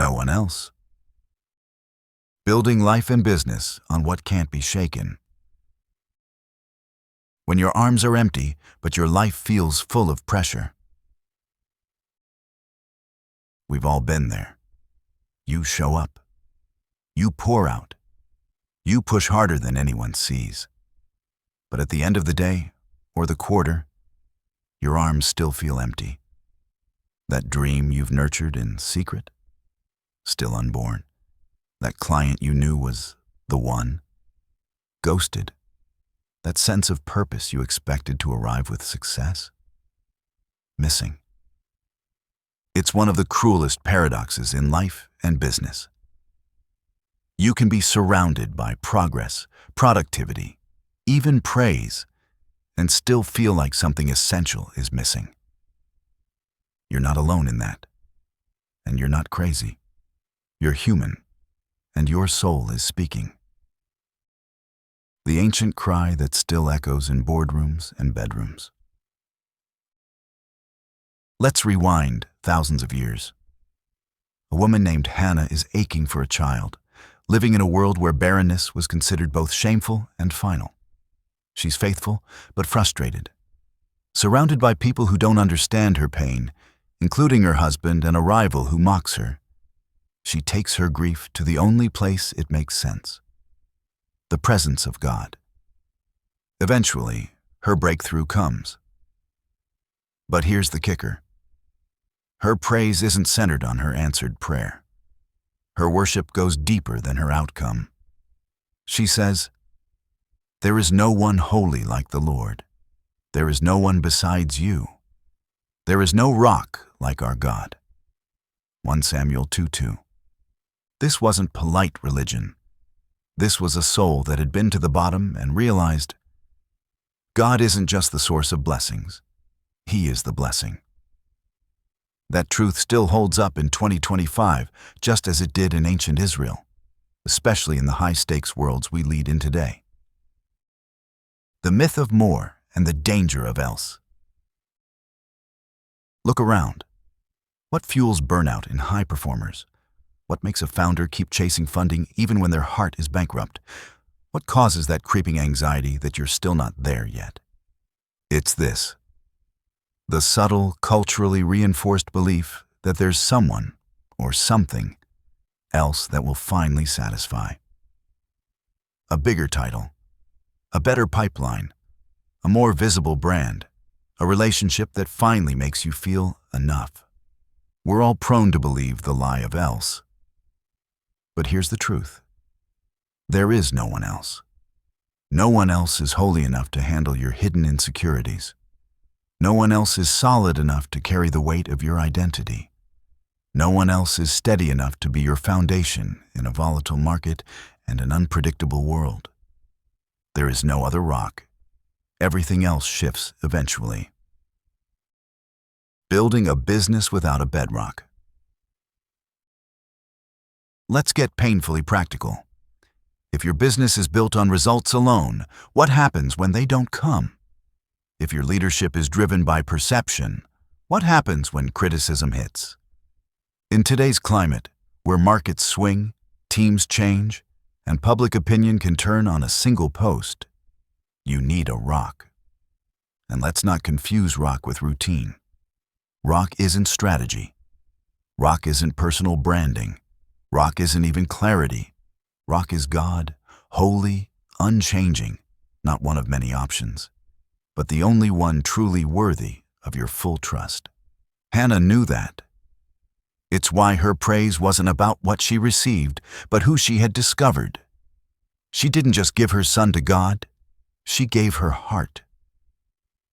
No one else. Building life and business on what can't be shaken. When your arms are empty, but your life feels full of pressure. We've all been there. You show up. You pour out. You push harder than anyone sees. But at the end of the day, or the quarter, your arms still feel empty. That dream you've nurtured in secret, still unborn. That client you knew was the one, ghosted. That sense of purpose you expected to arrive with success, missing. It's one of the cruelest paradoxes in life and business. You can be surrounded by progress, productivity, even praise, and still feel like something essential is missing. You're not alone in that, and you're not crazy. You're human, and your soul is speaking. The ancient cry that still echoes in boardrooms and bedrooms. Let's rewind thousands of years. A woman named Hannah is aching for a child, living in a world where barrenness was considered both shameful and final. She's faithful, but frustrated. Surrounded by people who don't understand her pain, including her husband and a rival who mocks her, she takes her grief to the only place it makes sense: the presence of God. Eventually, her breakthrough comes. But here's the kicker. Her praise isn't centered on her answered prayer. Her worship goes deeper than her outcome. She says, "There is no one holy like the Lord. There is no one besides you. There is no rock like our God." 1 Samuel 2:2. This wasn't polite religion. This was a soul that had been to the bottom and realized God isn't just the source of blessings. He is the blessing. That truth still holds up in 2025, just as it did in ancient Israel, especially in the high-stakes worlds we lead in today. The myth of more and the danger of else. Look around. What fuels burnout in high performers? What makes a founder keep chasing funding even when their heart is bankrupt? What causes that creeping anxiety that you're still not there yet? It's this: the subtle, culturally reinforced belief that there's someone or something else that will finally satisfy. A bigger title, a better pipeline, a more visible brand, a relationship that finally makes you feel enough. We're all prone to believe the lie of else. But here's the truth. There is no one else. No one else is holy enough to handle your hidden insecurities. No one else is solid enough to carry the weight of your identity. No one else is steady enough to be your foundation in a volatile market and an unpredictable world. There is no other rock. Everything else shifts eventually. Building a business without a bedrock. Let's get painfully practical. If your business is built on results alone, what happens when they don't come? If your leadership is driven by perception, what happens when criticism hits? In today's climate, where markets swing, teams change, and public opinion can turn on a single post, you need a rock. And let's not confuse rock with routine. Rock isn't strategy. Rock isn't personal branding. Rock isn't even clarity. Rock is God, holy, unchanging, not one of many options, but the only one truly worthy of your full trust. Hannah knew that. It's why her praise wasn't about what she received, but who she had discovered. She didn't just give her son to God, she gave her heart.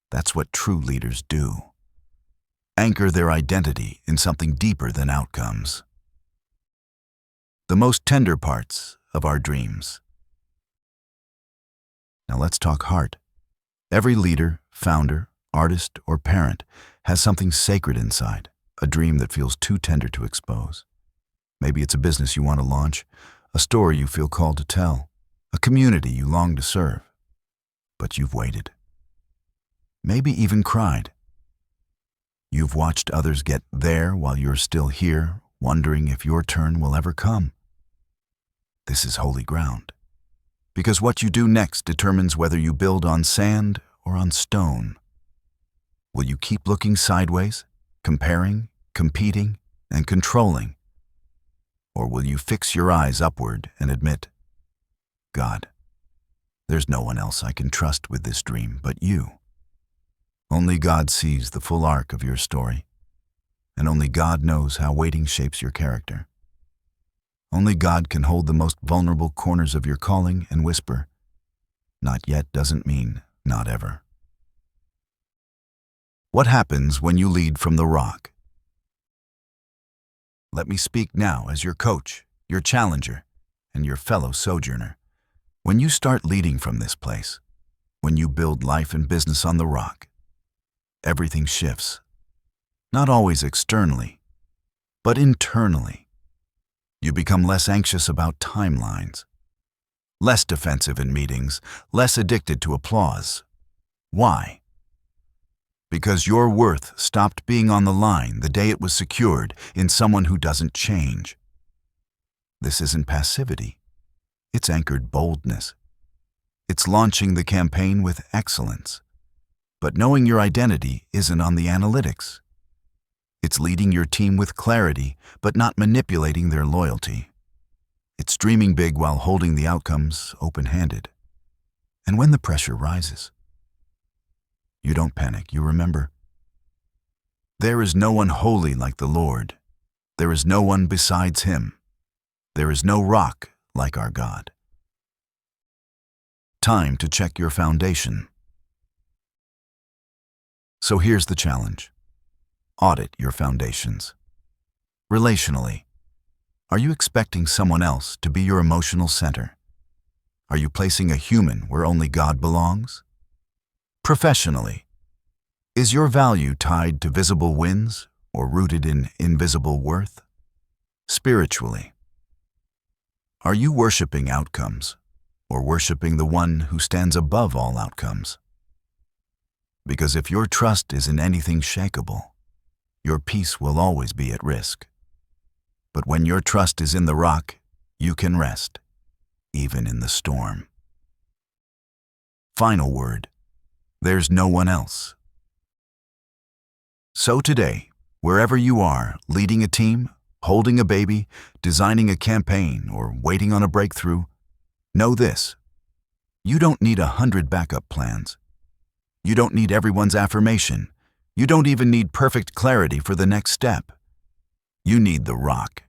That's what true leaders do. Anchor their identity in something deeper than outcomes. The most tender parts of our dreams. Now let's talk heart. Every leader, founder, artist, or parent has something sacred inside, a dream that feels too tender to expose. Maybe it's a business you want to launch, a story you feel called to tell, a community you long to serve. But you've waited. Maybe even cried. You've watched others get there while you're still here, wondering if your turn will ever come. This is holy ground, because what you do next determines whether you build on sand or on stone. Will you keep looking sideways, comparing, competing, and controlling? Or will you fix your eyes upward and admit, God, there's no one else I can trust with this dream but you. Only God sees the full arc of your story, and only God knows how waiting shapes your character. Only God can hold the most vulnerable corners of your calling and whisper, not yet doesn't mean not ever. What happens when you lead from the rock? Let me speak now as your coach, your challenger, and your fellow sojourner. When you start leading from this place, when you build life and business on the rock, everything shifts. Not always externally, but internally. You become less anxious about timelines, less defensive in meetings, less addicted to applause. Why? Because your worth stopped being on the line the day it was secured in someone who doesn't change. This isn't passivity. It's anchored boldness. It's launching the campaign with excellence. But knowing your identity isn't on the analytics. It's leading your team with clarity, but not manipulating their loyalty. It's dreaming big while holding the outcomes open-handed. And when the pressure rises, you don't panic, you remember. There is no one holy like the Lord. There is no one besides him. There is no rock like our God. Time to check your foundation. So here's the challenge. Audit your foundations. Relationally, are you expecting someone else to be your emotional center? Are you placing a human where only God belongs? Professionally, is your value tied to visible wins or rooted in invisible worth? Spiritually, are you worshiping outcomes or worshiping the one who stands above all outcomes? Because if your trust is in anything shakable, your peace will always be at risk. But when your trust is in the rock, you can rest, even in the storm. Final word. There's no one else. So today, wherever you are, leading a team, holding a baby, designing a campaign, or waiting on a breakthrough, know this. You don't need 100 backup plans. You don't need everyone's affirmation. You don't even need perfect clarity for the next step. You need the rock.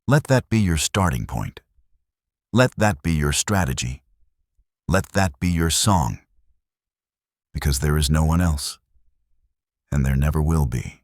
Let that be your starting point. Let that be your strategy. Let that be your song. Because there is no one else, and there never will be.